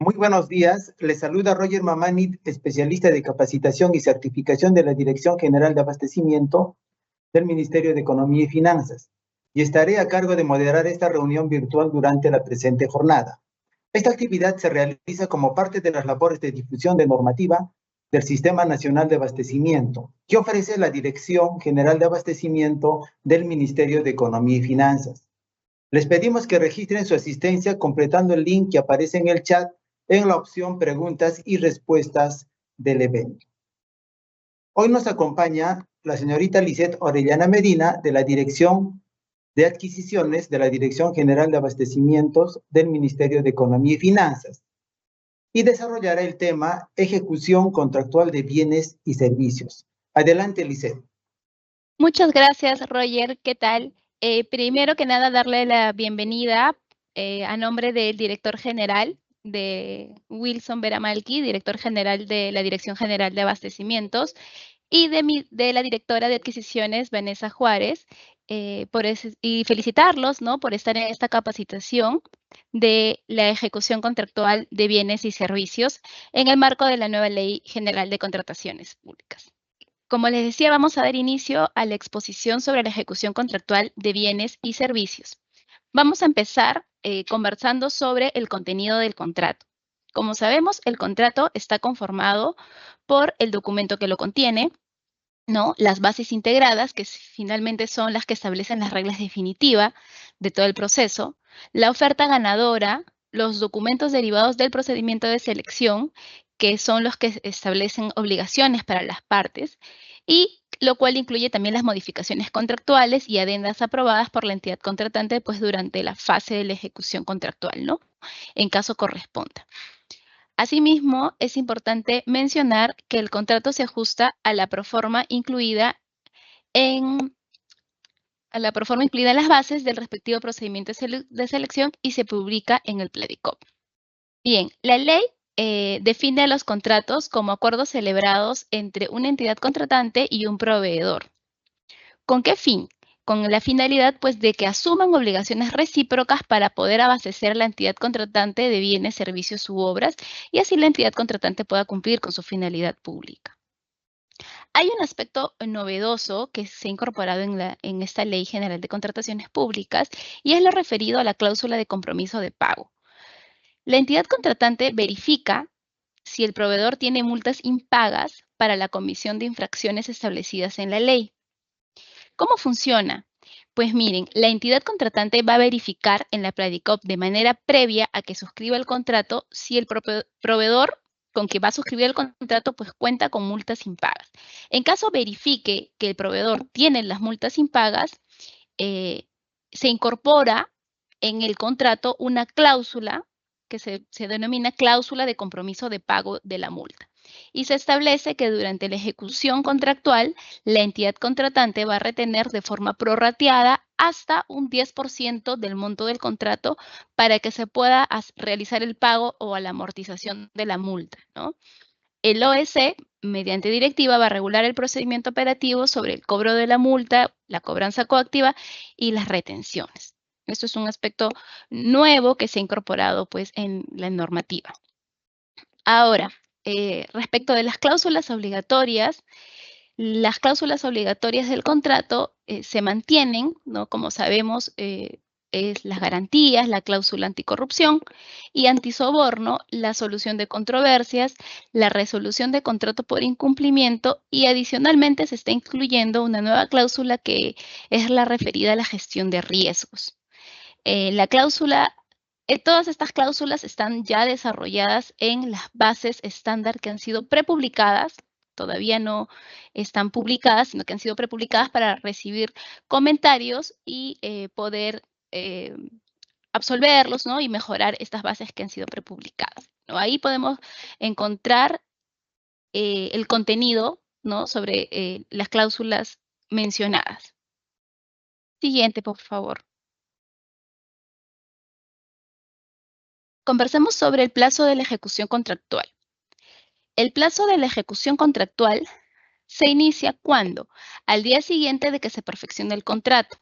Muy buenos días, les saluda Roger Mamani, especialista de capacitación y certificación de la Dirección General de Abastecimiento del Ministerio de Economía y Finanzas, y estaré a cargo de moderar esta reunión virtual durante la presente jornada. Esta actividad se realiza como parte de las labores de difusión de normativa del Sistema Nacional de Abastecimiento, que ofrece la Dirección General de Abastecimiento del Ministerio de Economía y Finanzas. Les pedimos que registren su asistencia completando el link que aparece en el chat en la opción Preguntas y Respuestas del evento. Hoy nos acompaña la señorita Lisette Orellana Medina de la Dirección de Adquisiciones de la Dirección General de Abastecimientos del Ministerio de Economía y Finanzas y desarrollará el tema Ejecución Contractual de Bienes y Servicios. Adelante, Lisette. Muchas gracias, Roger. ¿Qué tal? Primero que nada, darle la bienvenida a nombre del director general de Wilson Beramalki, director general de la Dirección General de Abastecimientos, y de la directora de adquisiciones, Vanessa Juárez, y felicitarlos, ¿no?, por estar en esta capacitación de la ejecución contractual de bienes y servicios en el marco de la nueva Ley General de Contrataciones Públicas. Como les decía, vamos a dar inicio a la exposición sobre la ejecución contractual de bienes y servicios. Vamos a empezar conversando sobre el contenido del contrato. Como sabemos, el contrato está conformado por el documento que lo contiene, ¿no?, las bases integradas, que finalmente son las que establecen las reglas definitivas de todo el proceso, la oferta ganadora, los documentos derivados del procedimiento de selección, que son los que establecen obligaciones para las partes, y lo cual incluye también las modificaciones contractuales y adendas aprobadas por la entidad contratante, pues durante la fase de la ejecución contractual, ¿no?, en caso corresponda. Asimismo, es importante mencionar que el contrato se ajusta a la proforma incluida en las bases del respectivo procedimiento de selección y se publica en el Pladicop. Bien, la ley define los contratos como acuerdos celebrados entre una entidad contratante y un proveedor. ¿Con qué fin? Con la finalidad, pues, de que asuman obligaciones recíprocas para poder abastecer a la entidad contratante de bienes, servicios u obras, y así la entidad contratante pueda cumplir con su finalidad pública. Hay un aspecto novedoso que se ha incorporado en esta Ley General de Contrataciones Públicas, y es lo referido a la cláusula de compromiso de pago. La entidad contratante verifica si el proveedor tiene multas impagas para la comisión de infracciones establecidas en la ley. ¿Cómo funciona? Pues miren, la entidad contratante va a verificar en la Pladicop de manera previa a que suscriba el contrato si el proveedor con que va a suscribir el contrato pues cuenta con multas impagas. En caso verifique que el proveedor tiene las multas impagas, se incorpora en el contrato una cláusula que se denomina cláusula de compromiso de pago de la multa. Y se establece que durante la ejecución contractual, la entidad contratante va a retener de forma prorrateada hasta un 10% del monto del contrato para que se pueda realizar el pago o la amortización de la multa, ¿no? El OEC, mediante directiva, va a regular el procedimiento operativo sobre el cobro de la multa, la cobranza coactiva y las retenciones. Esto es un aspecto nuevo que se ha incorporado, pues, en la normativa. Ahora, respecto de las cláusulas obligatorias del contrato se mantienen, ¿no? Como sabemos, es las garantías, la cláusula anticorrupción y antisoborno, la solución de controversias, la resolución de contrato por incumplimiento, y adicionalmente se está incluyendo una nueva cláusula que es la referida a la gestión de riesgos. Todas estas cláusulas están ya desarrolladas en las bases estándar que han sido prepublicadas, todavía no están publicadas, sino que han sido prepublicadas para recibir comentarios y poder absolverlos, ¿no?, y mejorar estas bases que han sido prepublicadas, ¿no? Ahí podemos encontrar el contenido, ¿no?, sobre las cláusulas mencionadas. Siguiente, por favor. Conversemos sobre el plazo de la ejecución contractual. El plazo de la ejecución contractual se inicia cuando, al día siguiente de que se perfeccione el contrato,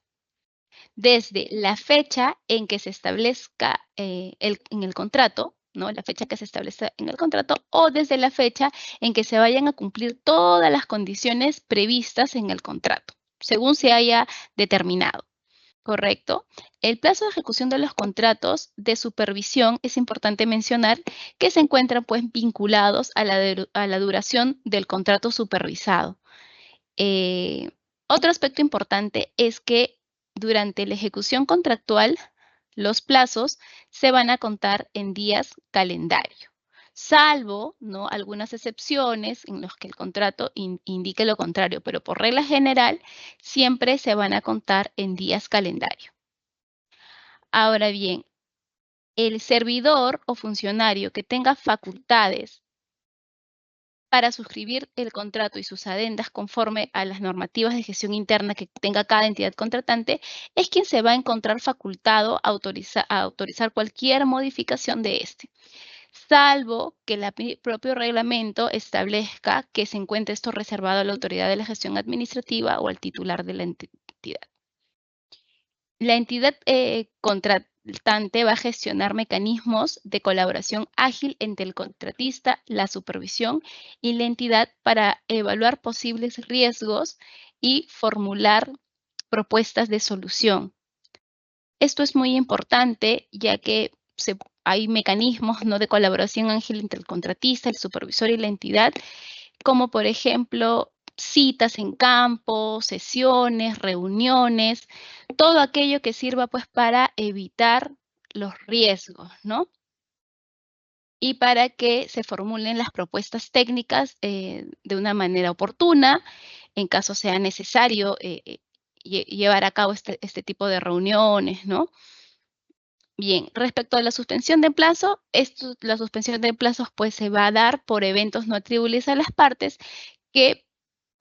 desde la fecha en que se establezca en el contrato, ¿no? La fecha que se establece en el contrato, o desde la fecha en que se vayan a cumplir todas las condiciones previstas en el contrato, según se haya determinado. Correcto. El plazo de ejecución de los contratos de supervisión es importante mencionar que se encuentran pues vinculados a la duración del contrato supervisado. Otro aspecto importante es que durante la ejecución contractual, los plazos se van a contar en días calendario, salvo, ¿no?, algunas excepciones en los que el contrato indique lo contrario, pero por regla general siempre se van a contar en días calendario. Ahora bien, el servidor o funcionario que tenga facultades para suscribir el contrato y sus adendas conforme a las normativas de gestión interna que tenga cada entidad contratante, es quien se va a encontrar facultado a autorizar cualquier modificación de este, salvo que el propio reglamento establezca que se encuentre esto reservado a la autoridad de la gestión administrativa o al titular de la entidad. La entidad contratante va a gestionar mecanismos de colaboración ágil entre el contratista, la supervisión y la entidad para evaluar posibles riesgos y formular propuestas de solución. Esto es muy importante ya que hay mecanismos, ¿no?, de colaboración ágil entre el contratista, el supervisor y la entidad, como por ejemplo citas en campo, sesiones, reuniones, todo aquello que sirva pues para evitar los riesgos, ¿no? Y para que se formulen las propuestas técnicas de una manera oportuna, en caso sea necesario llevar a cabo este tipo de reuniones, ¿no? Bien, respecto a la suspensión de plazo, la suspensión de plazos pues se va a dar por eventos no atribuibles a las partes que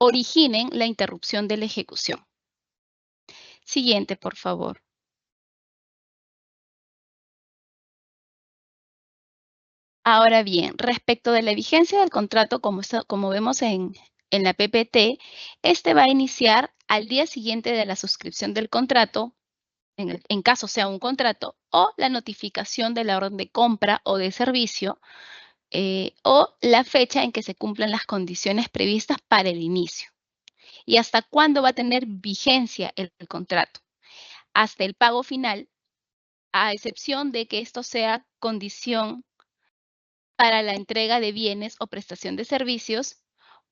originen la interrupción de la ejecución. Siguiente, por favor. Ahora bien, respecto de la vigencia del contrato, como vemos en la PPT, este va a iniciar al día siguiente de la suscripción del contrato, en caso sea un contrato, o la notificación de la orden de compra o de servicio, o la fecha en que se cumplan las condiciones previstas para el inicio. ¿Y hasta cuándo va a tener vigencia el contrato? Hasta el pago final, a excepción de que esto sea condición para la entrega de bienes o prestación de servicios,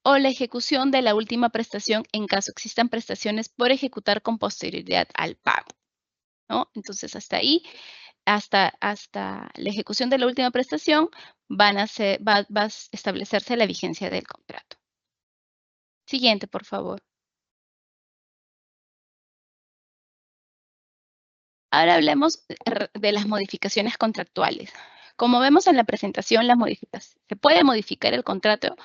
o la ejecución de la última prestación en caso existan prestaciones por ejecutar con posterioridad al pago, ¿no? Entonces, hasta ahí, hasta la ejecución de la última prestación, va a establecerse la vigencia del contrato. Siguiente, por favor. Ahora hablemos de las modificaciones contractuales. Como vemos en la presentación, se puede modificar el contrato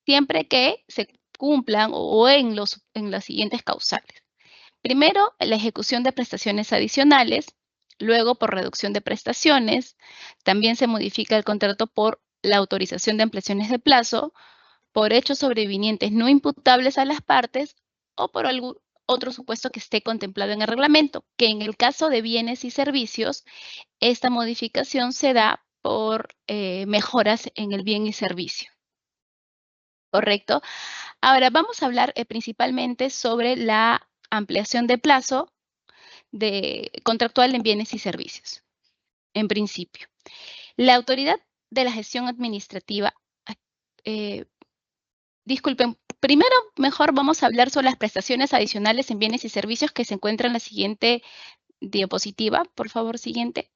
siempre que se cumplan o en las siguientes causales. Primero, la ejecución de prestaciones adicionales, luego por reducción de prestaciones, también se modifica el contrato por la autorización de ampliaciones de plazo, por hechos sobrevinientes no imputables a las partes o por algún otro supuesto que esté contemplado en el reglamento, que en el caso de bienes y servicios, esta modificación se da por mejoras en el bien y servicio. ¿Correcto? Ahora vamos a hablar principalmente sobre la ampliación de plazo contractual en bienes y servicios, en principio. La autoridad de la gestión administrativa, disculpen, primero mejor vamos a hablar sobre las prestaciones adicionales en bienes y servicios que se encuentran en la siguiente diapositiva. Por favor, siguiente.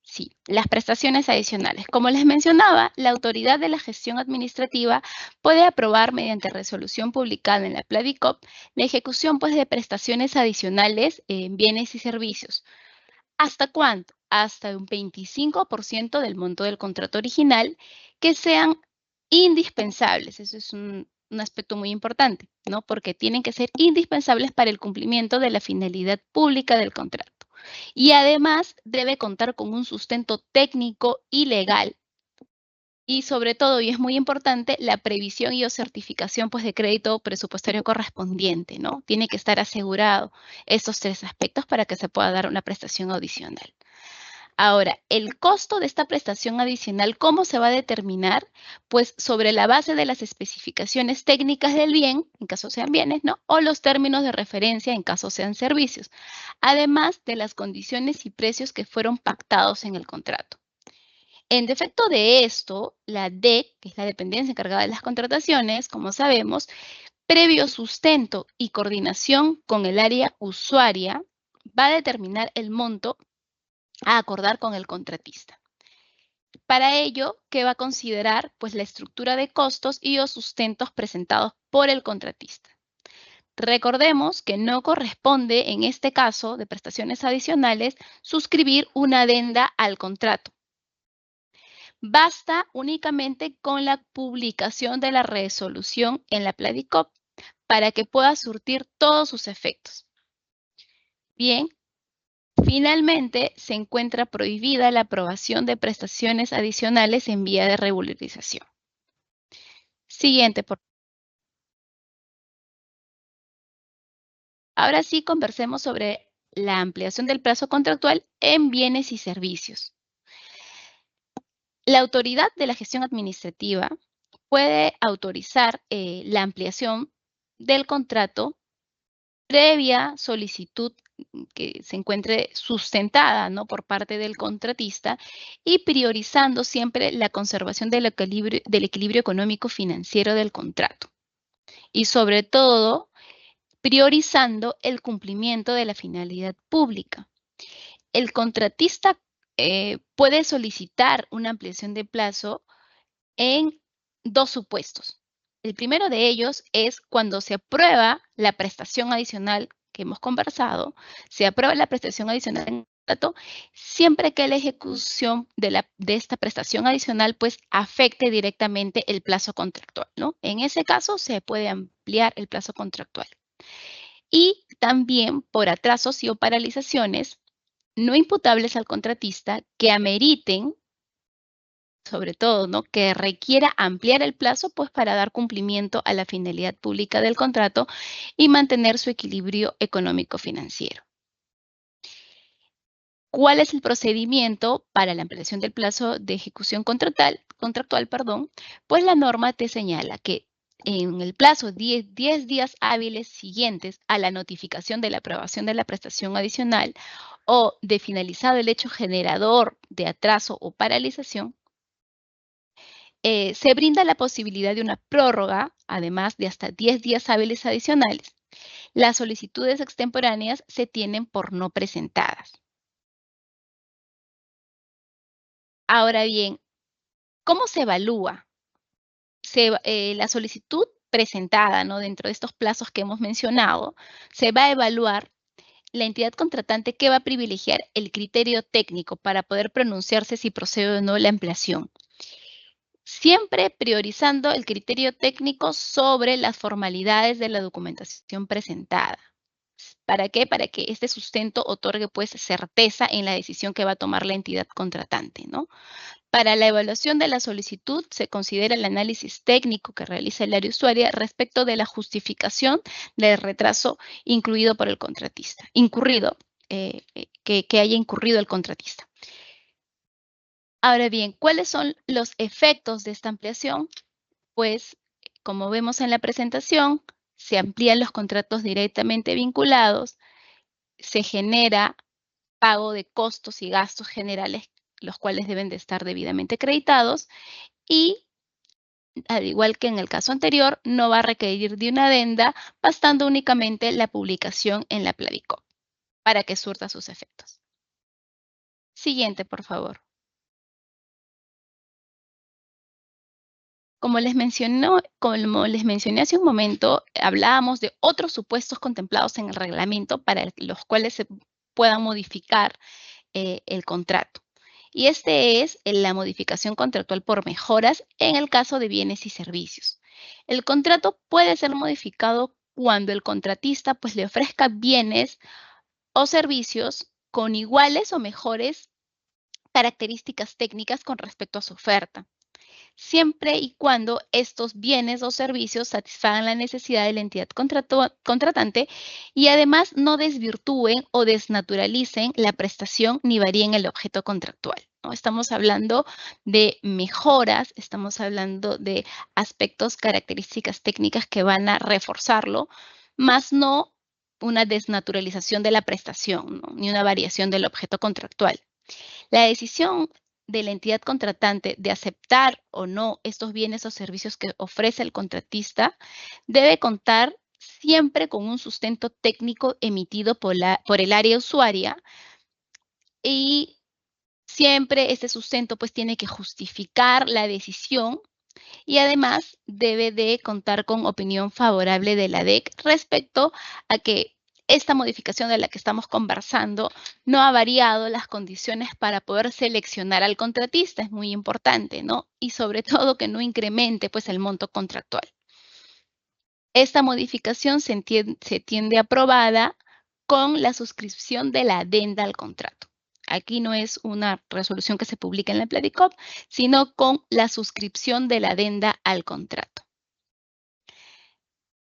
Sí, las prestaciones adicionales. Como les mencionaba, la autoridad de la gestión administrativa puede aprobar mediante resolución publicada en la Pladicop la ejecución pues, de prestaciones adicionales en bienes y servicios. ¿Hasta cuánto? Hasta un 25% del monto del contrato original que sean indispensables. Eso es un aspecto muy importante, ¿no? Porque tienen que ser indispensables para el cumplimiento de la finalidad pública del contrato. Y además debe contar con un sustento técnico y legal. Y sobre todo, y es muy importante, la previsión y o certificación pues, de crédito presupuestario correspondiente, ¿no? Tiene que estar asegurado estos tres aspectos para que se pueda dar una prestación adicional. Ahora, el costo de esta prestación adicional, ¿cómo se va a determinar? Pues sobre la base de las especificaciones técnicas del bien, en caso sean bienes, ¿no? O los términos de referencia, en caso sean servicios, además de las condiciones y precios que fueron pactados en el contrato. En defecto de esto, la DEC, que es la dependencia encargada de las contrataciones, como sabemos, previo sustento y coordinación con el área usuaria, va a determinar el monto a acordar con el contratista. Para ello, ¿qué va a considerar? Pues la estructura de costos y los sustentos presentados por el contratista. Recordemos que no corresponde, en este caso de prestaciones adicionales, suscribir una adenda al contrato. Basta únicamente con la publicación de la resolución en la Pladicop para que pueda surtir todos sus efectos. Bien, finalmente se encuentra prohibida la aprobación de prestaciones adicionales en vía de regularización. Siguiente, por favor. Ahora sí conversemos sobre la ampliación del plazo contractual en bienes y servicios. La autoridad de la gestión administrativa puede autorizar la ampliación del contrato previa solicitud que se encuentre sustentada, ¿no?, por parte del contratista y priorizando siempre la conservación del equilibrio económico financiero del contrato. Y sobre todo, priorizando el cumplimiento de la finalidad pública. El contratista puede solicitar una ampliación de plazo en dos supuestos. El primero de ellos es cuando se aprueba la prestación adicional que hemos conversado, se aprueba la prestación adicional en contrato, siempre que la ejecución de esta prestación adicional pues afecte directamente el plazo contractual, ¿no? En ese caso se puede ampliar el plazo contractual. Y también por atrasos y o paralizaciones no imputables al contratista que ameriten, sobre todo, ¿no?, que requiera ampliar el plazo pues para dar cumplimiento a la finalidad pública del contrato y mantener su equilibrio económico financiero. ¿Cuál es el procedimiento para la ampliación del plazo de ejecución contractual? Pues la norma te señala que en el plazo 10 días hábiles siguientes a la notificación de la aprobación de la prestación adicional o de finalizado el hecho generador de atraso o paralización, se brinda la posibilidad de una prórroga, además de hasta 10 días hábiles adicionales. Las solicitudes extemporáneas se tienen por no presentadas. Ahora bien, ¿cómo se evalúa? La solicitud presentada, ¿no?, dentro de estos plazos que hemos mencionado, se va a evaluar la entidad contratante que va a privilegiar el criterio técnico para poder pronunciarse si procede o no la ampliación. Siempre priorizando el criterio técnico sobre las formalidades de la documentación presentada. ¿Para qué? Para que este sustento otorgue pues certeza en la decisión que va a tomar la entidad contratante, ¿no? Para la evaluación de la solicitud se considera el análisis técnico que realiza el área usuaria respecto de la justificación del retraso incluido por el contratista, que haya incurrido el contratista. Ahora bien, ¿cuáles son los efectos de esta ampliación? Pues, como vemos en la presentación, se amplían los contratos directamente vinculados, se genera pago de costos y gastos generales, los cuales deben de estar debidamente acreditados y, al igual que en el caso anterior, no va a requerir de una adenda, bastando únicamente la publicación en la Pladicop para que surta sus efectos. Siguiente, por favor. Como les mencioné hace un momento, hablábamos de otros supuestos contemplados en el reglamento para los cuales se puedan modificar el contrato. Y este es la modificación contractual por mejoras en el caso de bienes y servicios. El contrato puede ser modificado cuando el contratista pues, le ofrezca bienes o servicios con iguales o mejores características técnicas con respecto a su oferta. siempre y cuando estos bienes o servicios satisfagan la necesidad de la entidad contratante y además no desvirtúen o desnaturalicen la prestación ni varíen el objeto contractual, ¿no? Estamos hablando de mejoras, estamos hablando de aspectos, características técnicas que van a reforzarlo, más no una desnaturalización de la prestación, ¿no? Ni una variación del objeto contractual. La decisión de la entidad contratante de aceptar o no estos bienes o servicios que ofrece el contratista debe contar siempre con un sustento técnico emitido por el área usuaria y siempre este sustento pues tiene que justificar la decisión y además debe de contar con opinión favorable de la DEC respecto a que esta modificación de la que estamos conversando no ha variado las condiciones para poder seleccionar al contratista, es muy importante, ¿no? Y sobre todo que no incremente pues el monto contractual. Esta modificación se entiende aprobada con la suscripción de la adenda al contrato. Aquí no es una resolución que se publica en la Pladicop, sino con la suscripción de la adenda al contrato.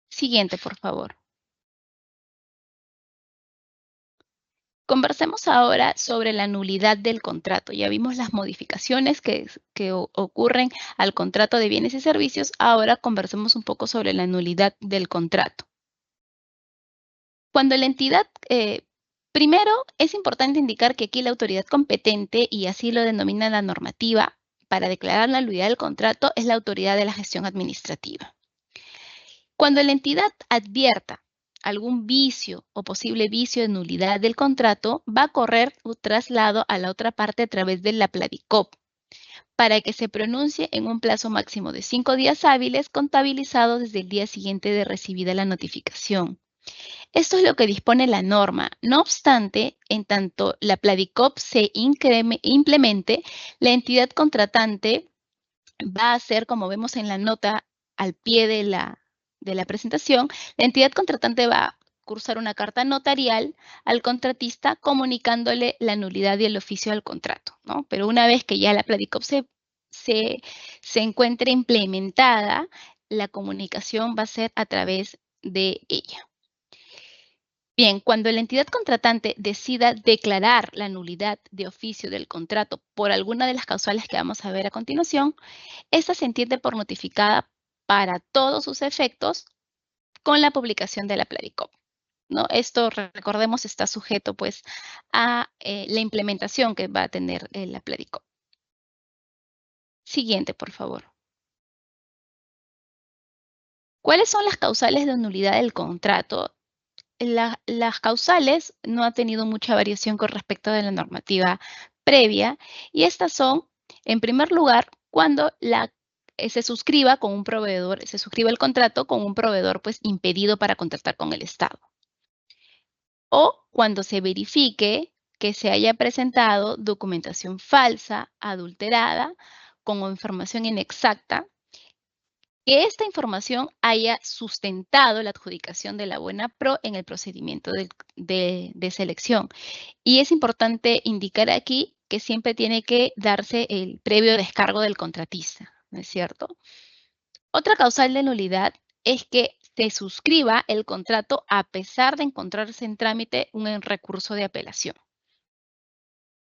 Siguiente, por favor. Conversemos ahora sobre la nulidad del contrato. Ya vimos las modificaciones que ocurren al contrato de bienes y servicios. Ahora conversemos un poco sobre la nulidad del contrato. Cuando la entidad, primero es importante indicar que aquí la autoridad competente, y así lo denomina la normativa, para declarar la nulidad del contrato es la autoridad de la gestión administrativa. Cuando la entidad advierta algún vicio o posible vicio de nulidad del contrato, va a correr un traslado a la otra parte a través de la Pladicop para que se pronuncie en un plazo máximo de 5 días hábiles contabilizados desde el día siguiente de recibida la notificación. Esto es lo que dispone la norma. No obstante, en tanto la Pladicop se implemente, la entidad contratante va a hacer, como vemos en la nota al pie de la presentación, la entidad contratante va a cursar una carta notarial al contratista comunicándole la nulidad y el oficio del contrato, ¿no? Pero una vez que ya la Pladicop se encuentre implementada, la comunicación va a ser a través de ella. Bien, cuando la entidad contratante decida declarar la nulidad de oficio del contrato por alguna de las causales que vamos a ver a continuación, esta se entiende por notificada para todos sus efectos con la publicación de la Pladicop, ¿no? Esto, recordemos, está sujeto pues a la implementación que va a tener la Pladicop. Siguiente, por favor. ¿Cuáles son las causales de nulidad del contrato? Las causales no ha tenido mucha variación con respecto de la normativa previa y estas son, en primer lugar, cuando se suscriba con un proveedor, se suscriba el contrato con un proveedor pues impedido para contratar con el Estado. O cuando se verifique que se haya presentado documentación falsa, adulterada, con información inexacta, que esta información haya sustentado la adjudicación de la buena pro en el procedimiento de selección. Y es importante indicar aquí que siempre tiene que darse el previo descargo del contratista, ¿no es cierto? Otra causal de nulidad es que se suscriba el contrato a pesar de encontrarse en trámite un recurso de apelación.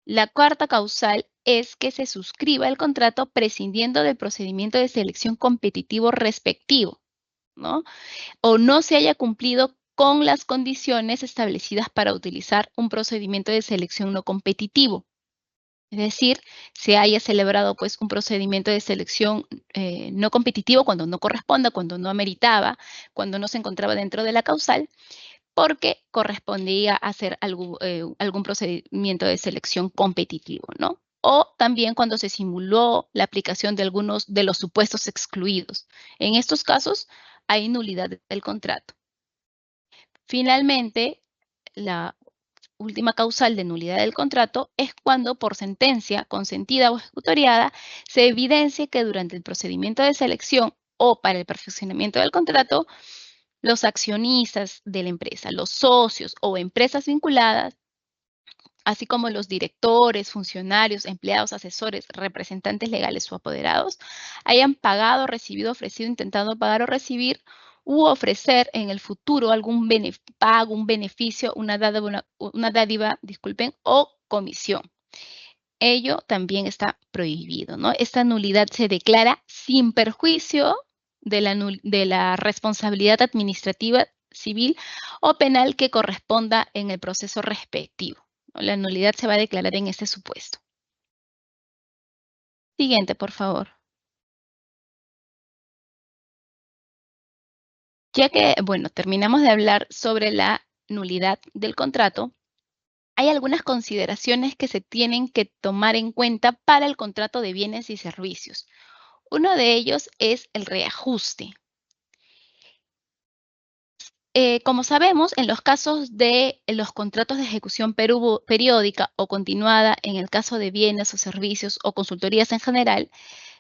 La cuarta causal es que se suscriba el contrato prescindiendo del procedimiento de selección competitivo respectivo, ¿no? O no se haya cumplido con las condiciones establecidas para utilizar un procedimiento de selección no competitivo. Es decir, se haya celebrado pues un procedimiento de selección no competitivo cuando no corresponda, cuando no ameritaba, cuando no se encontraba dentro de la causal, porque correspondía hacer algún procedimiento de selección competitivo, ¿no? O también cuando se simuló la aplicación de algunos de los supuestos excluidos. En estos casos, hay nulidad del contrato. Finalmente, la última causal de nulidad del contrato es cuando por sentencia consentida o ejecutoriada se evidencie que durante el procedimiento de selección o para el perfeccionamiento del contrato, los accionistas de la empresa, los socios o empresas vinculadas así como los directores, funcionarios, empleados, asesores, representantes legales o apoderados, hayan pagado, recibido, ofrecido, intentado pagar o recibir u ofrecer en el futuro algún pago, un beneficio, una dádiva, disculpen, o comisión. Ello también está prohibido, ¿no? Esta nulidad se declara sin perjuicio de la responsabilidad administrativa, civil o penal que corresponda en el proceso respectivo. La nulidad se va a declarar en este supuesto. Siguiente, por favor. Ya que, bueno, terminamos de hablar sobre la nulidad del contrato, hay algunas consideraciones que se tienen que tomar en cuenta para el contrato de bienes y servicios. Uno de ellos es el reajuste. Como sabemos, en los casos de los contratos de ejecución periódica o continuada, en el caso de bienes o servicios o consultorías en general,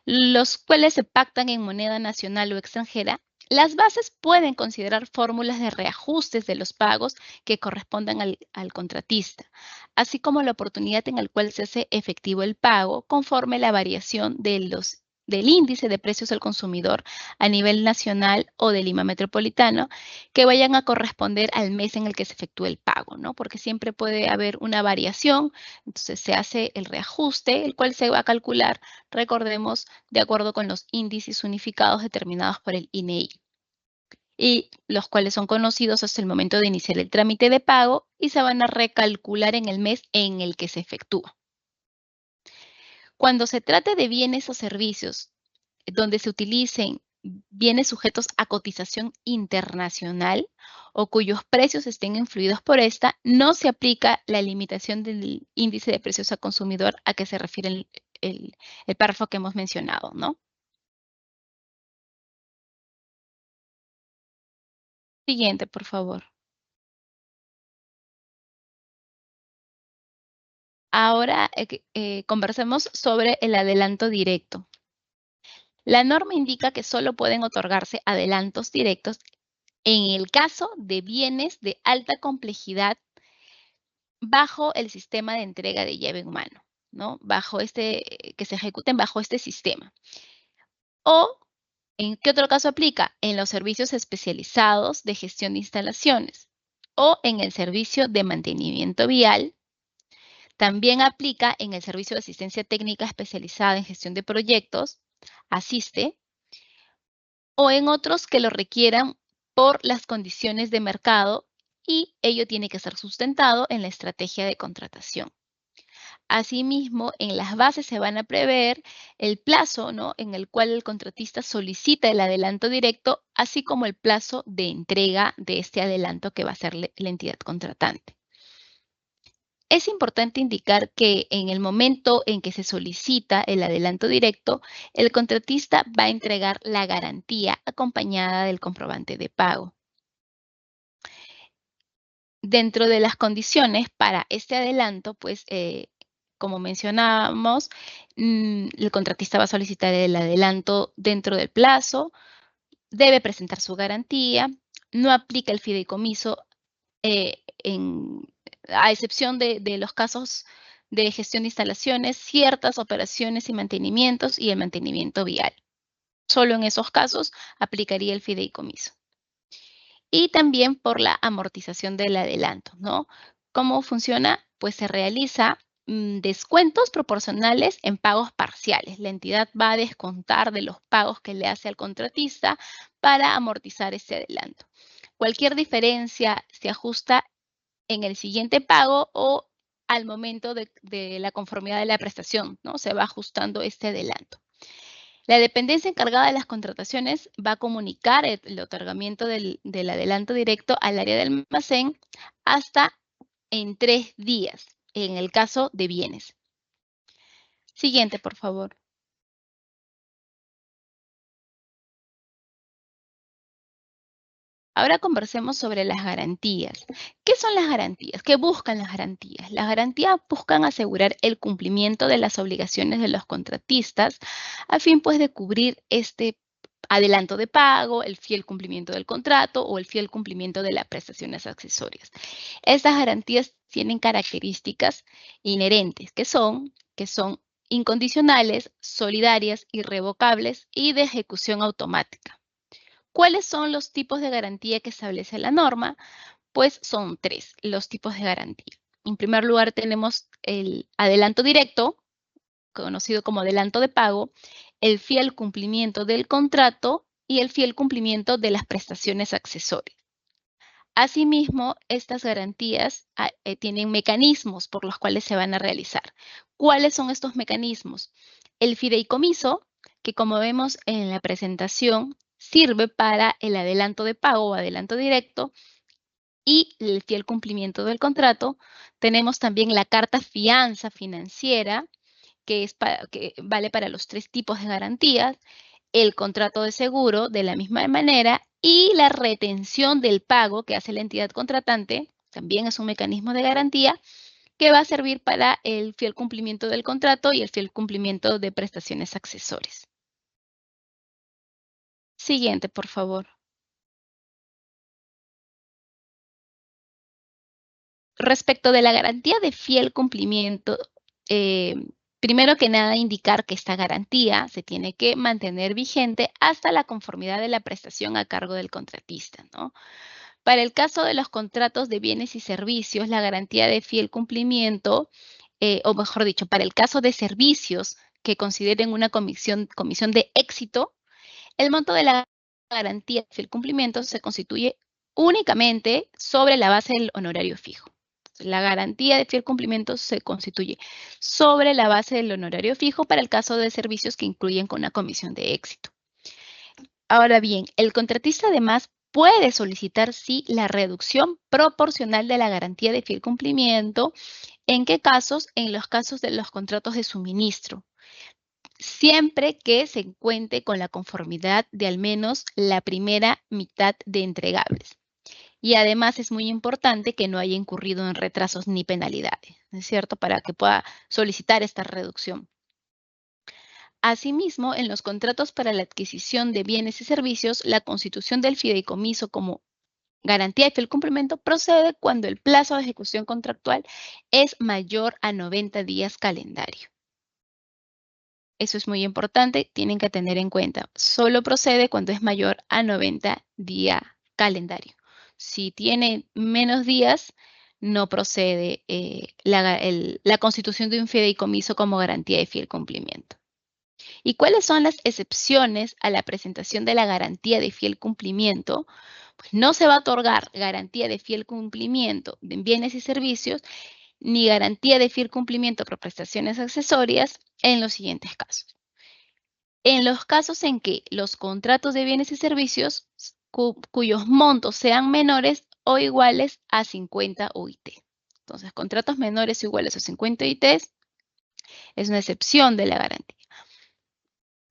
los cuales se pactan en moneda nacional o extranjera, las bases pueden considerar fórmulas de reajustes de los pagos que correspondan al contratista, así como la oportunidad en la cual se hace efectivo el pago conforme la variación del índice de precios al consumidor a nivel nacional o de Lima Metropolitano que vayan a corresponder al mes en el que se efectúe el pago, ¿no? Porque siempre puede haber una variación, entonces se hace el reajuste, el cual se va a calcular, recordemos, de acuerdo con los índices unificados determinados por el INEI, y los cuales son conocidos hasta el momento de iniciar el trámite de pago y se van a recalcular en el mes en el que se efectúa. Cuando se trate de bienes o servicios donde se utilicen bienes sujetos a cotización internacional o cuyos precios estén influidos por esta, no se aplica la limitación del índice de precios al consumidor a que se refiere el párrafo que hemos mencionado, ¿no? Siguiente, por favor. Ahora conversemos sobre el adelanto directo. La norma indica que solo pueden otorgarse adelantos directos en el caso de bienes de alta complejidad bajo el sistema de entrega de llave en mano, ¿no? Que se ejecuten bajo este sistema. O, ¿en qué otro caso aplica? En los servicios especializados de gestión de instalaciones o en el servicio de mantenimiento vial. También aplica en el servicio de asistencia técnica especializada en gestión de proyectos, asiste, o en otros que lo requieran por las condiciones de mercado y ello tiene que ser sustentado en la estrategia de contratación. Asimismo, en las bases se van a prever el plazo, ¿no?, en el cual el contratista solicita el adelanto directo, así como el plazo de entrega de este adelanto que va a ser la entidad contratante. Es importante indicar que en el momento en que se solicita el adelanto directo, el contratista va a entregar la garantía acompañada del comprobante de pago. Dentro de las condiciones para este adelanto, pues, como mencionábamos, el contratista va a solicitar el adelanto dentro del plazo, debe presentar su garantía, no aplica el fideicomiso a excepción de los casos de gestión de instalaciones, ciertas operaciones y mantenimientos y el mantenimiento vial. Solo en esos casos aplicaría el fideicomiso. Y también por la amortización del adelanto, ¿no? ¿Cómo funciona? Pues se realiza descuentos proporcionales en pagos parciales. La entidad va a descontar de los pagos que le hace al contratista para amortizar ese adelanto. Cualquier diferencia se ajusta en el siguiente pago o al momento de la conformidad de la prestación, ¿no? Se va ajustando este adelanto. La dependencia encargada de las contrataciones va a comunicar el otorgamiento del adelanto directo al área del almacén hasta en 3 días, en el caso de bienes. Siguiente, por favor. Ahora conversemos sobre las garantías. ¿Qué son las garantías? ¿Qué buscan las garantías? Las garantías buscan asegurar el cumplimiento de las obligaciones de los contratistas a fin, pues, de cubrir adelanto de pago, el fiel cumplimiento del contrato o el fiel cumplimiento de las prestaciones accesorias. Estas garantías tienen características inherentes que son incondicionales, solidarias, irrevocables y de ejecución automática. ¿Cuáles son los tipos de garantía que establece la norma? Pues son 3 los tipos de garantía. En primer lugar tenemos el adelanto directo, conocido como adelanto de pago, el fiel cumplimiento del contrato y el fiel cumplimiento de las prestaciones accesorias. Asimismo, estas garantías tienen mecanismos por los cuales se van a realizar. ¿Cuáles son estos mecanismos? El fideicomiso, que como vemos en la presentación, sirve para el adelanto de pago o adelanto directo y el fiel cumplimiento del contrato. Tenemos también la carta fianza financiera, que vale para los 3 tipos de garantías, el contrato de seguro de la misma manera y la retención del pago que hace la entidad contratante, también es un mecanismo de garantía que va a servir para el fiel cumplimiento del contrato y el fiel cumplimiento de prestaciones accesorias. Siguiente, por favor. Respecto de la garantía de fiel cumplimiento, primero que nada indicar que esta garantía se tiene que mantener vigente hasta la conformidad de la prestación a cargo del contratista, ¿no? Para el caso de los contratos de bienes y servicios, la garantía de fiel cumplimiento, o mejor dicho, para el caso de servicios que consideren una comisión de éxito, el monto de la garantía de fiel cumplimiento se constituye únicamente sobre la base del honorario fijo. La garantía de fiel cumplimiento se constituye sobre la base del honorario fijo para el caso de servicios que incluyen con una comisión de éxito. Ahora bien, el contratista además puede solicitar, sí, la reducción proporcional de la garantía de fiel cumplimiento. ¿En qué casos? En los casos de los contratos de suministro, siempre que se cuente con la conformidad de al menos la primera mitad de entregables. Y además es muy importante que no haya incurrido en retrasos ni penalidades, ¿no es cierto? Para que pueda solicitar esta reducción. Asimismo, en los contratos para la adquisición de bienes y servicios, la constitución del fideicomiso como garantía de fiel cumplimiento procede cuando el plazo de ejecución contractual es mayor a 90 días calendario. Eso es muy importante, tienen que tener en cuenta. Solo procede cuando es mayor a 90 días calendario. Si tiene menos días, no procede la constitución de un fideicomiso como garantía de fiel cumplimiento. ¿Y cuáles son las excepciones a la presentación de la garantía de fiel cumplimiento? Pues no se va a otorgar garantía de fiel cumplimiento de bienes y servicios ni garantía de fiel cumplimiento por prestaciones accesorias en los siguientes casos. En los casos en que los contratos de bienes y servicios cuyos montos sean menores o iguales a 50 UIT. Entonces, contratos menores o iguales a 50 UIT es una excepción de la garantía.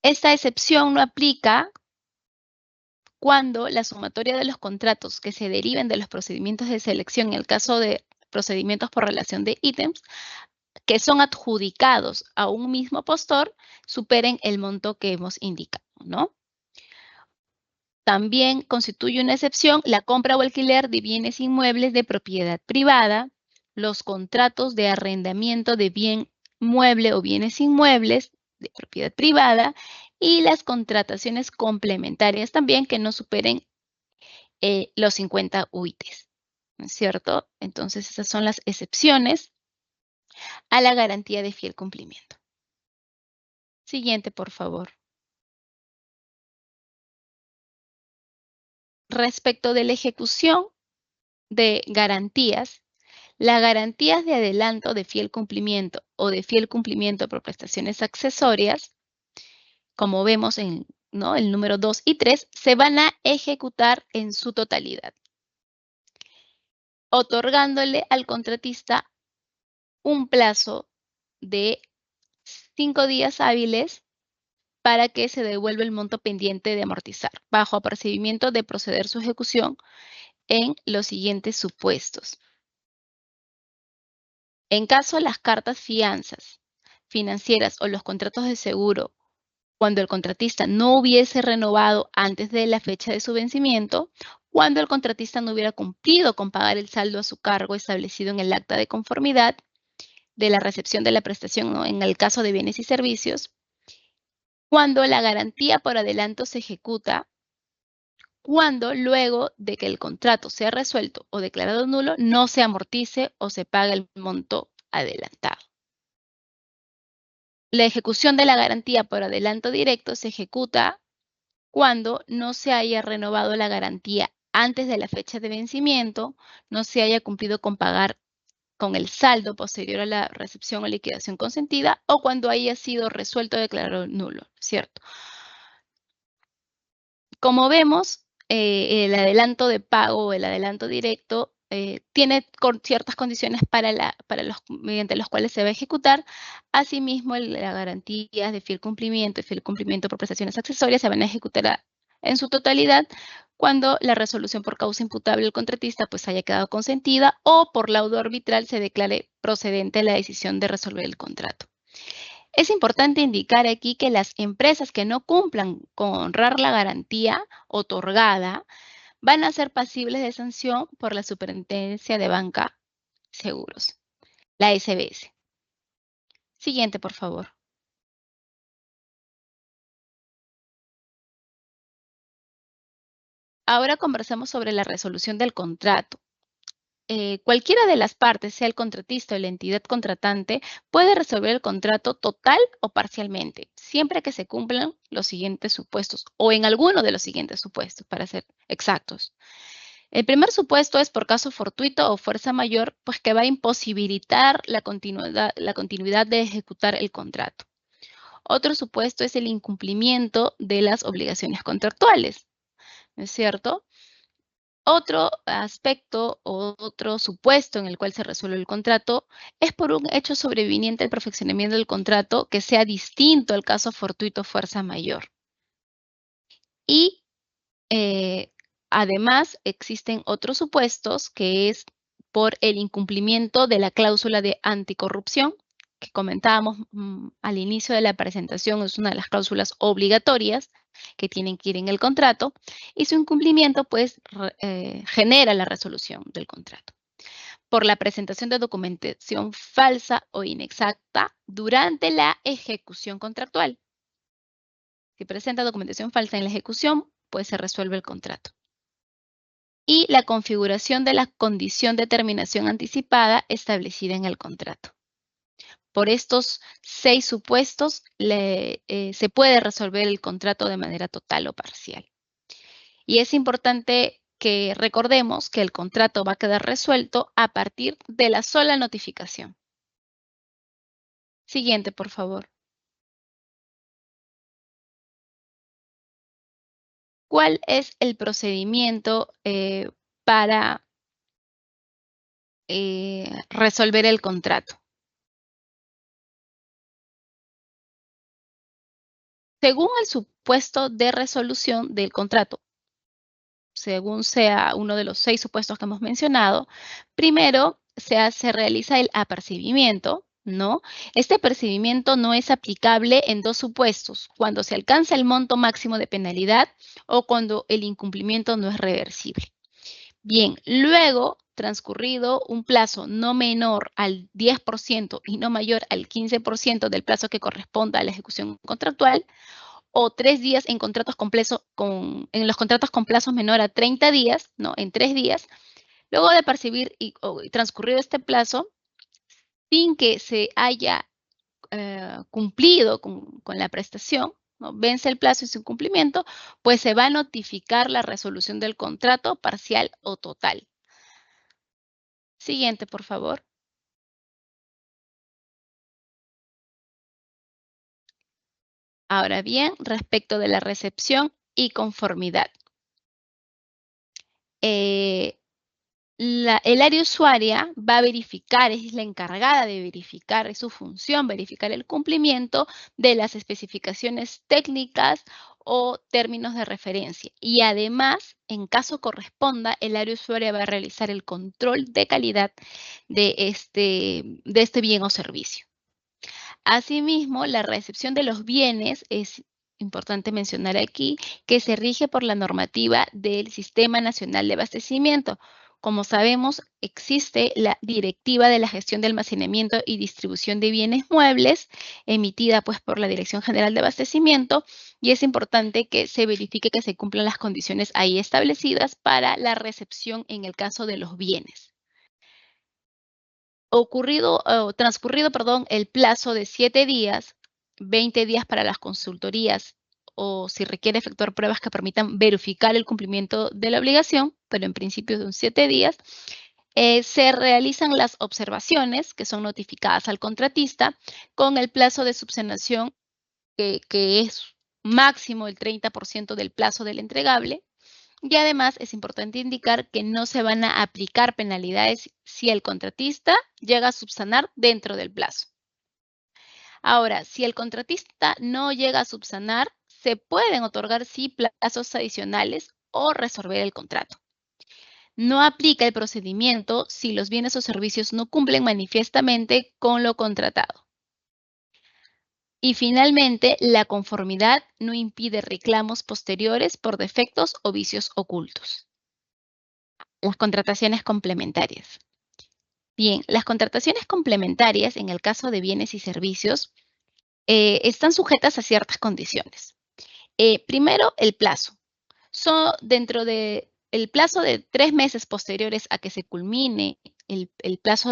Esta excepción no aplica cuando la sumatoria de los contratos que se deriven de los procedimientos de selección, en el caso de procedimientos por relación de ítems, que son adjudicados a un mismo postor, superen el monto que hemos indicado, ¿no? También constituye una excepción la compra o alquiler de bienes inmuebles de propiedad privada, los contratos de arrendamiento de bien mueble o bienes inmuebles de propiedad privada y las contrataciones complementarias también que no superen los 50 UITs, ¿no es cierto? Entonces, esas son las excepciones a la garantía de fiel cumplimiento. Siguiente, por favor. Respecto de la ejecución de garantías, las garantías de adelanto de fiel cumplimiento o de fiel cumplimiento por prestaciones accesorias, como vemos en el número 2 y 3, se van a ejecutar en su totalidad, otorgándole al contratista un plazo de 5 días hábiles para que se devuelva el monto pendiente de amortizar, bajo apercibimiento de proceder su ejecución en los siguientes supuestos. En caso las cartas fianzas financieras o los contratos de seguro cuando el contratista no hubiese renovado antes de la fecha de su vencimiento, cuando el contratista no hubiera cumplido con pagar el saldo a su cargo establecido en el acta de conformidad de la recepción de la prestación, ¿no?, en el caso de bienes y servicios, cuando la garantía por adelanto se ejecuta, cuando luego de que el contrato sea resuelto o declarado nulo, no se amortice o se pague el monto adelantado. La ejecución de la garantía por adelanto directo se ejecuta cuando no se haya renovado la garantía antes de la fecha de vencimiento, no se haya cumplido con pagar con el saldo posterior a la recepción o liquidación consentida, o cuando haya sido resuelto o declarado nulo, ¿cierto? Como vemos, el adelanto de pago o el adelanto directo tiene ciertas condiciones mediante los cuales se va a ejecutar. Asimismo, las garantías de fiel cumplimiento y fiel cumplimiento por prestaciones accesorias se van a ejecutar en su totalidad cuando la resolución por causa imputable del contratista pues haya quedado consentida o por laudo arbitral se declare procedente la decisión de resolver el contrato. Es importante indicar aquí que las empresas que no cumplan con honrar la garantía otorgada van a ser pasibles de sanción por la Superintendencia de Banca Seguros, la SBS. Siguiente, por favor. Ahora conversamos sobre la resolución del contrato. Cualquiera de las partes, sea el contratista o la entidad contratante, puede resolver el contrato total o parcialmente, siempre que se cumplan los siguientes supuestos, o en alguno de los siguientes supuestos, para ser exactos. El primer supuesto es por caso fortuito o fuerza mayor, pues que va a imposibilitar la continuidad de ejecutar el contrato. Otro supuesto es el incumplimiento de las obligaciones contractuales, ¿no es cierto? Otro aspecto o otro supuesto en el cual se resuelve el contrato es por un hecho sobreviniente al perfeccionamiento del contrato que sea distinto al caso fortuito fuerza mayor. Y además existen otros supuestos que es por el incumplimiento de la cláusula de anticorrupción que comentábamos al inicio de la presentación, es una de las cláusulas obligatorias que tienen que ir en el contrato, y su incumplimiento pues genera la resolución del contrato. Por la presentación de documentación falsa o inexacta durante la ejecución contractual. Si presenta documentación falsa en la ejecución, pues se resuelve el contrato. Y la configuración de la condición de terminación anticipada establecida en el contrato. Por estos 6 supuestos se puede resolver el contrato de manera total o parcial. Y es importante que recordemos que el contrato va a quedar resuelto a partir de la sola notificación. Siguiente, por favor. ¿Cuál es el procedimiento para resolver el contrato? Según el supuesto de resolución del contrato, según sea uno de los 6 supuestos que hemos mencionado, primero se realiza el apercibimiento, ¿no? Este apercibimiento no es aplicable en 2 supuestos, cuando se alcanza el monto máximo de penalidad o cuando el incumplimiento no es reversible. Bien, luego, transcurrido un plazo no menor al 10% y no mayor al 15% del plazo que corresponda a la ejecución contractual, o 3 días en en los contratos con plazos menor a 30 días, ¿no? En 3 días, luego de percibir y transcurrido este plazo, sin que se haya cumplido con la prestación, ¿no? Vence el plazo y su cumplimiento, pues se va a notificar la resolución del contrato parcial o total. Siguiente, por favor. Ahora bien, respecto de la recepción y conformidad. El área usuaria va a verificar, es la encargada de verificar, es su función verificar el cumplimiento de las especificaciones técnicas o términos de referencia. Y además, en caso corresponda, el área usuaria va a realizar el control de calidad de este bien o servicio. Asimismo, la recepción de los bienes es importante mencionar aquí, que se rige por la normativa del Sistema Nacional de Abastecimiento. Como sabemos, existe la Directiva de la Gestión de Almacenamiento y Distribución de Bienes Muebles, emitida pues por la Dirección General de Abastecimiento, y es importante que se verifique que se cumplan las condiciones ahí establecidas para la recepción en el caso de los bienes. Transcurrido, el plazo de 7 días, 20 días para las consultorías o si requiere efectuar pruebas que permitan verificar el cumplimiento de la obligación, pero en principio son 7 días, se realizan las observaciones que son notificadas al contratista con el plazo de subsanación que es máximo el 30% del plazo del entregable. Y además es importante indicar que no se van a aplicar penalidades si el contratista llega a subsanar dentro del plazo. Ahora, si el contratista no llega a subsanar, se pueden otorgar sí plazos adicionales o resolver el contrato. No aplica el procedimiento si los bienes o servicios no cumplen manifiestamente con lo contratado. Y finalmente, la conformidad no impide reclamos posteriores por defectos o vicios ocultos. Las contrataciones complementarias. Bien, las contrataciones complementarias, en el caso de bienes y servicios, están sujetas a ciertas condiciones. Primero, el plazo. Dentro del plazo de 3 meses posteriores a que se culmine el plazo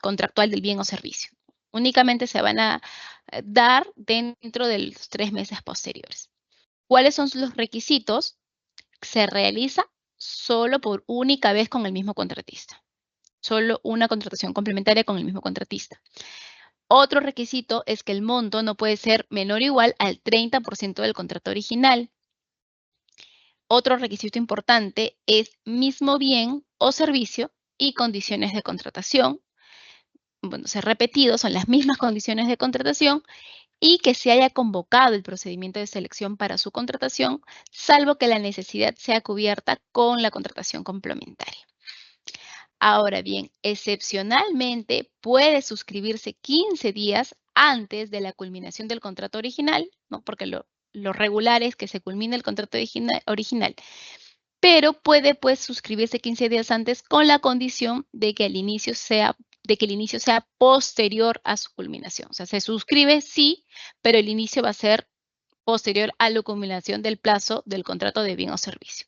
contractual del bien o servicio. Únicamente se van a dar dentro de los 3 meses posteriores. ¿Cuáles son los requisitos? Se realiza solo por única vez con el mismo contratista. Solo una contratación complementaria con el mismo contratista. Otro requisito es que el monto no puede ser menor o igual al 30% del contrato original. Otro requisito importante es mismo bien o servicio y condiciones de contratación. Bueno, ser repetido, son las mismas condiciones de contratación y que se haya convocado el procedimiento de selección para su contratación, salvo que la necesidad sea cubierta con la contratación complementaria. Ahora bien, excepcionalmente puede suscribirse 15 días antes de la culminación del contrato original, ¿no? Porque lo regular es que se culmine el contrato original, pero puede pues suscribirse 15 días antes con la condición de que el inicio sea posterior a su culminación. O sea, se suscribe sí, pero el inicio va a ser posterior a la culminación del plazo del contrato de bien o servicio.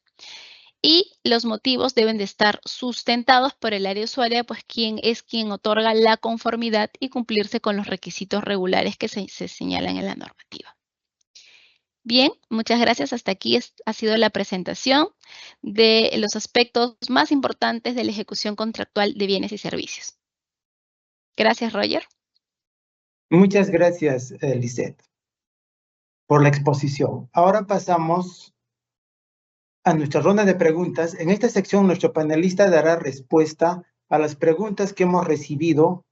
Y los motivos deben de estar sustentados por el área usuaria, pues quien otorga la conformidad y cumplirse con los requisitos regulares que se señalan en la normativa. Bien, muchas gracias. Hasta aquí ha sido la presentación de los aspectos más importantes de la ejecución contractual de bienes y servicios. Gracias, Roger. Muchas gracias, Lisette, por la exposición. Ahora pasamos a nuestra ronda de preguntas. En esta sección, nuestro panelista dará respuesta a las preguntas que hemos recibido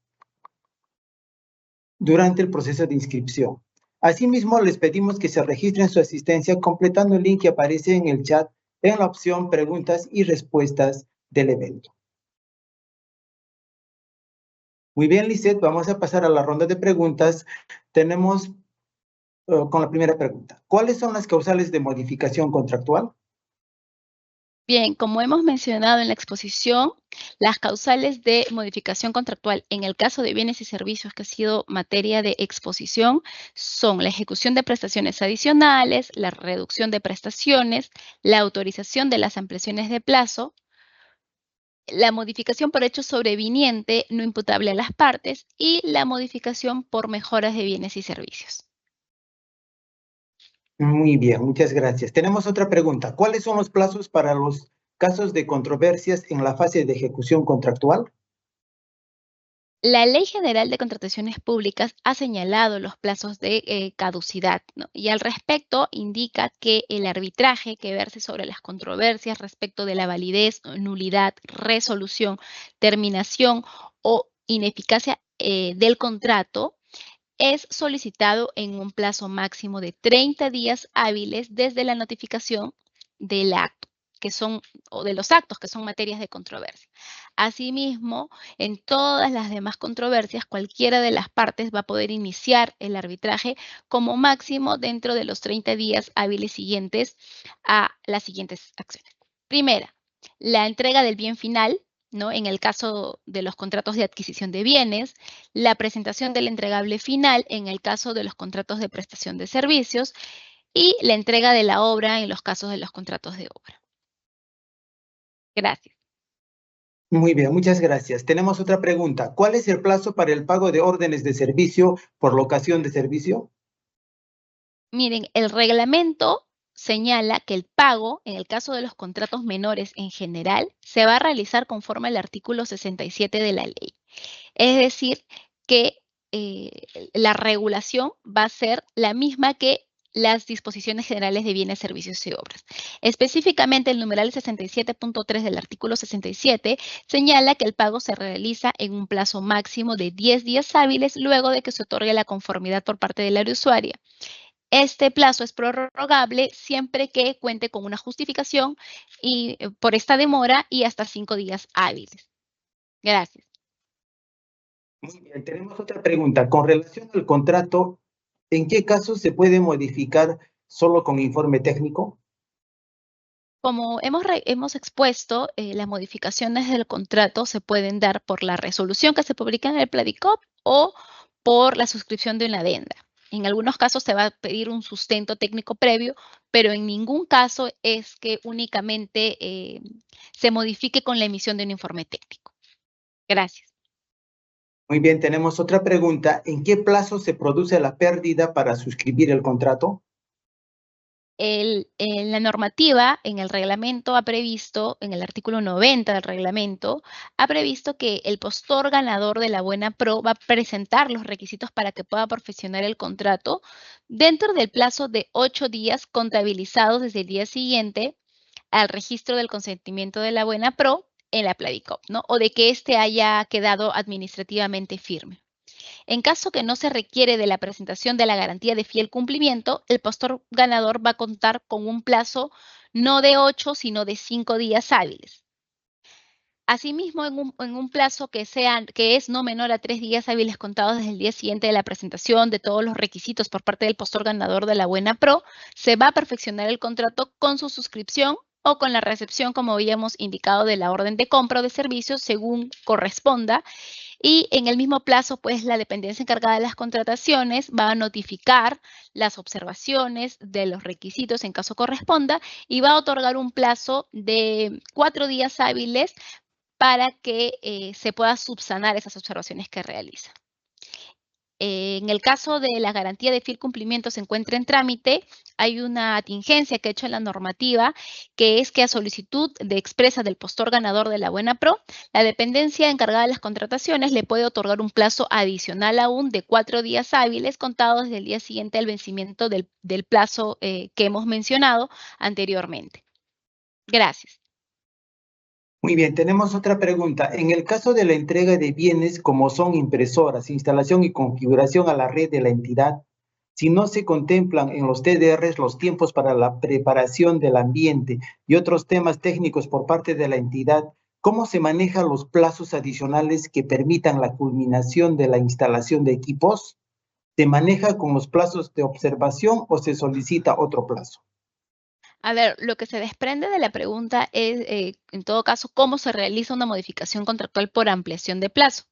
durante el proceso de inscripción. Asimismo, les pedimos que se registren su asistencia completando el link que aparece en el chat en la opción Preguntas y Respuestas del evento. Muy bien, Lisette, vamos a pasar a la ronda de preguntas. Tenemos con la primera pregunta. ¿Cuáles son las causales de modificación contractual? Bien, como hemos mencionado en la exposición, las causales de modificación contractual en el caso de bienes y servicios que ha sido materia de exposición son la ejecución de prestaciones adicionales, la reducción de prestaciones, la autorización de las ampliaciones de plazo, la modificación por hecho sobreviniente no imputable a las partes y la modificación por mejoras de bienes y servicios. Muy bien, muchas gracias. Tenemos otra pregunta. ¿Cuáles son los plazos para los casos de controversias en la fase de ejecución contractual? La Ley General de Contrataciones Públicas ha señalado los plazos de caducidad, ¿no? Y al respecto indica que el arbitraje que verse sobre las controversias respecto de la validez, nulidad, resolución, terminación o ineficacia del contrato es solicitado en un plazo máximo de 30 días hábiles desde la notificación del acto, o de los actos que son materias de controversia. Asimismo, en todas las demás controversias, cualquiera de las partes va a poder iniciar el arbitraje como máximo dentro de los 30 días hábiles siguientes a las siguientes acciones. Primera, la entrega del bien final, ¿no? En el caso de los contratos de adquisición de bienes, la presentación del entregable final en el caso de los contratos de prestación de servicios y la entrega de la obra en los casos de los contratos de obra. Gracias. Muy bien, muchas gracias. Tenemos otra pregunta. ¿Cuál es el plazo para el pago de órdenes de servicio por locación de servicio? Miren, el reglamento señala que el pago, en el caso de los contratos menores en general, se va a realizar conforme al artículo 67 de la ley. Es decir, que la regulación va a ser la misma que las disposiciones generales de bienes, servicios y obras. Específicamente, el numeral 67.3 del artículo 67 señala que el pago se realiza en un plazo máximo de 10 días hábiles luego de que se otorgue la conformidad por parte del área usuaria. Este plazo es prorrogable siempre que cuente con una justificación y, por esta demora y hasta 5 días hábiles. Gracias. Muy bien, tenemos otra pregunta. Con relación al contrato, ¿en qué casos se puede modificar solo con informe técnico? Como hemos expuesto, las modificaciones del contrato se pueden dar por la resolución que se publica en el Pladicop o por la suscripción de una adenda. En algunos casos se va a pedir un sustento técnico previo, pero en ningún caso es que únicamente se modifique con la emisión de un informe técnico. Gracias. Muy bien, tenemos otra pregunta. ¿En qué plazo se produce la pérdida para suscribir el contrato? La normativa en el reglamento ha previsto, en el artículo 90 del reglamento, ha previsto que el postor ganador de la Buena Pro va a presentar los requisitos para que pueda perfeccionar el contrato dentro del plazo de 8 días contabilizados desde el día siguiente al registro del consentimiento de la Buena Pro en la Pladicop, ¿no? O de que éste haya quedado administrativamente firme. En caso que no se requiere de la presentación de la garantía de fiel cumplimiento, el postor ganador va a contar con un plazo no de 8, sino de 5 días hábiles. Asimismo, en un plazo que es no menor a 3 días hábiles contados desde el día siguiente de la presentación de todos los requisitos por parte del postor ganador de la Buena Pro, se va a perfeccionar el contrato con su suscripción o con la recepción, como habíamos indicado, de la orden de compra o de servicios según corresponda. Y en el mismo plazo, pues la dependencia encargada de las contrataciones va a notificar las observaciones de los requisitos en caso corresponda y va a otorgar un plazo de 4 días hábiles para que se pueda subsanar esas observaciones que realiza. En el caso de la garantía de fiel cumplimiento se encuentra en trámite, hay una atingencia que ha hecho en la normativa, que es que a solicitud de expresa del postor ganador de la Buena Pro, la dependencia encargada de las contrataciones le puede otorgar un plazo adicional aún de 4 días hábiles contados desde el día siguiente al vencimiento del plazo que hemos mencionado anteriormente. Gracias. Muy bien, tenemos otra pregunta. En el caso de la entrega de bienes como son impresoras, instalación y configuración a la red de la entidad, si no se contemplan en los TDRs los tiempos para la preparación del ambiente y otros temas técnicos por parte de la entidad, ¿cómo se manejan los plazos adicionales que permitan la culminación de la instalación de equipos? ¿Se maneja con los plazos de observación o se solicita otro plazo? A ver, lo que se desprende de la pregunta es, en todo caso, cómo se realiza una modificación contractual por ampliación de plazo,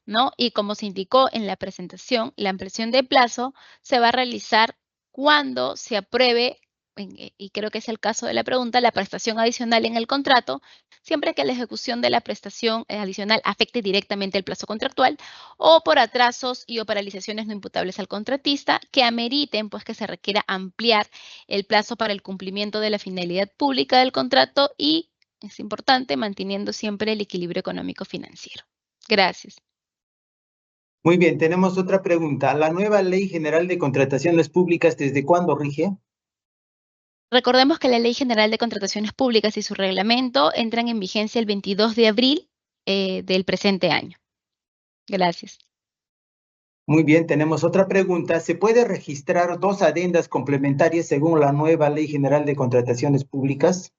¿no? Y como se indicó en la presentación, la ampliación de plazo se va a realizar cuando se apruebe, y creo que es el caso de la pregunta, la prestación adicional en el contrato, siempre que la ejecución de la prestación adicional afecte directamente el plazo contractual o por atrasos y o paralizaciones no imputables al contratista que ameriten, pues, que se requiera ampliar el plazo para el cumplimiento de la finalidad pública del contrato y, es importante, manteniendo siempre el equilibrio económico financiero. Gracias. Muy bien, tenemos otra pregunta. ¿La nueva Ley General de Contrataciones Públicas desde cuándo rige? Recordemos que la Ley General de Contrataciones Públicas y su reglamento entran en vigencia el 22 de abril del presente año. Gracias. Muy bien, tenemos otra pregunta. ¿Se puede registrar dos adendas complementarias según la nueva Ley General de Contrataciones Públicas?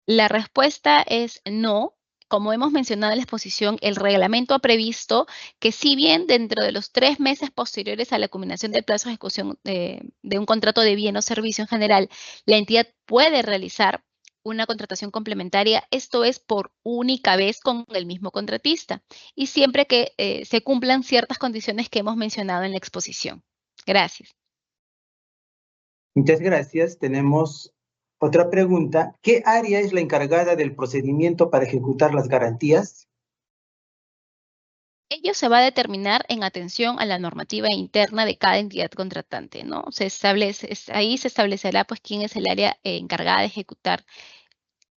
La respuesta es no. como hemos mencionado en la exposición, el reglamento ha previsto que si bien dentro de los 3 meses posteriores a la culminación del plazo de ejecución de un contrato de bien o servicio en general, la entidad puede realizar una contratación complementaria, esto es por única vez con el mismo contratista y siempre que se cumplan ciertas condiciones que hemos mencionado en la exposición. Gracias. Muchas gracias. Tenemos otra pregunta. ¿Qué área es la encargada del procedimiento para ejecutar las garantías? Ello se va a determinar en atención a la normativa interna de cada entidad contratante, ¿no? Ahí se establecerá pues quién es el área encargada de ejecutar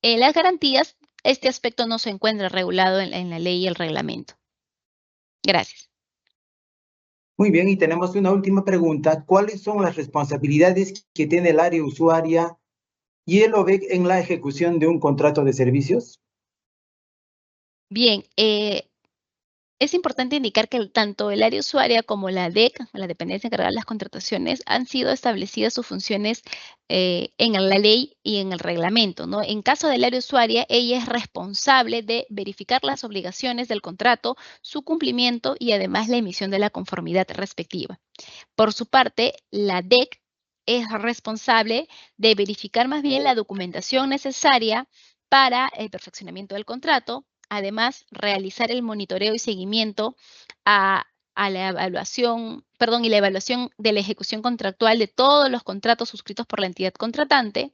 las garantías. Este aspecto no se encuentra regulado en la ley y el reglamento. Gracias. Muy bien, y tenemos una última pregunta. ¿Cuáles son las responsabilidades que tiene el área usuaria y el OVEC en la ejecución de un contrato de servicios? Bien, es importante indicar que tanto el área usuaria como la DEC, la dependencia encargada de las contrataciones, han sido establecidas sus funciones en la ley y en el reglamento, ¿no? En caso del área usuaria, ella es responsable de verificar las obligaciones del contrato, su cumplimiento y además la emisión de la conformidad respectiva. Por su parte, la DEC es responsable de verificar más bien la documentación necesaria para el perfeccionamiento del contrato, además realizar el monitoreo y seguimiento a la evaluación, y la evaluación de la ejecución contractual de todos los contratos suscritos por la entidad contratante,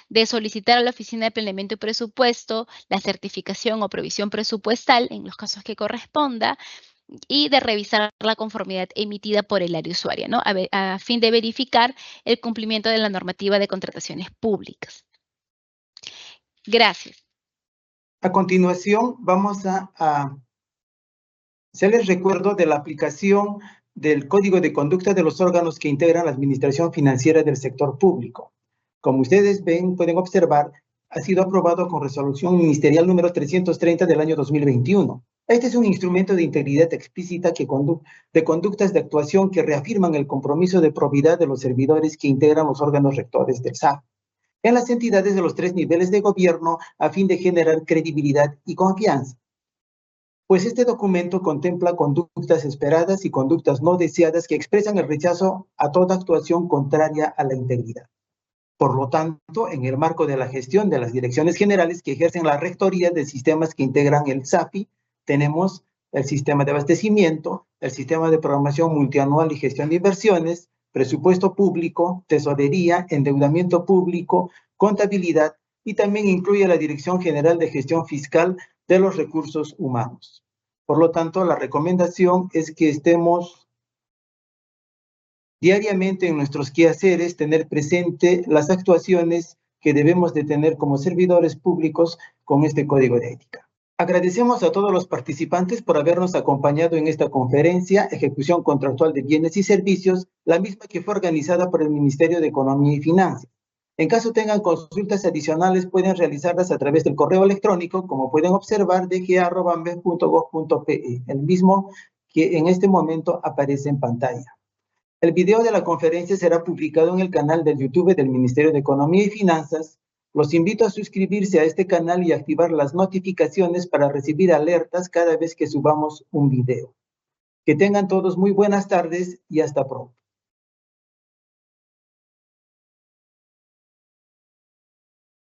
de solicitar a la Oficina de Planeamiento y Presupuesto la certificación o provisión presupuestal en los casos que corresponda, y de revisar la conformidad emitida por el área usuaria, ¿no? A fin de verificar el cumplimiento de la normativa de contrataciones públicas. Gracias. A continuación, vamos a hacerles recuerdo de la aplicación del Código de Conducta de los órganos que integran la Administración Financiera del Sector Público. Como ustedes pueden observar, ha sido aprobado con resolución ministerial número 330 del año 2021. Este es un instrumento de integridad explícita de conductas de actuación que reafirman el compromiso de probidad de los servidores que integran los órganos rectores del SAF en las entidades de los 3 niveles de gobierno a fin de generar credibilidad y confianza. Pues este documento contempla conductas esperadas y conductas no deseadas que expresan el rechazo a toda actuación contraria a la integridad. Por lo tanto, en el marco de la gestión de las direcciones generales que ejercen la rectoría de sistemas que integran el SAFI, tenemos el sistema de abastecimiento, el sistema de programación multianual y gestión de inversiones, presupuesto público, tesorería, endeudamiento público, contabilidad, y también incluye la Dirección General de Gestión Fiscal de los Recursos Humanos. Por lo tanto, la recomendación es que estemos diariamente en nuestros quehaceres, tener presente las actuaciones que debemos de tener como servidores públicos con este código de ética. Agradecemos a todos los participantes por habernos acompañado en esta conferencia, Ejecución Contractual de Bienes y Servicios, la misma que fue organizada por el Ministerio de Economía y Finanzas. En caso tengan consultas adicionales, pueden realizarlas a través del correo electrónico, como pueden observar, dga@ambe.gov.pe, el mismo que en este momento aparece en pantalla. El video de la conferencia será publicado en el canal de YouTube del Ministerio de Economía y Finanzas. Los invito a suscribirse a este canal y activar las notificaciones para recibir alertas cada vez que subamos un video. Que tengan todos muy buenas tardes y hasta pronto.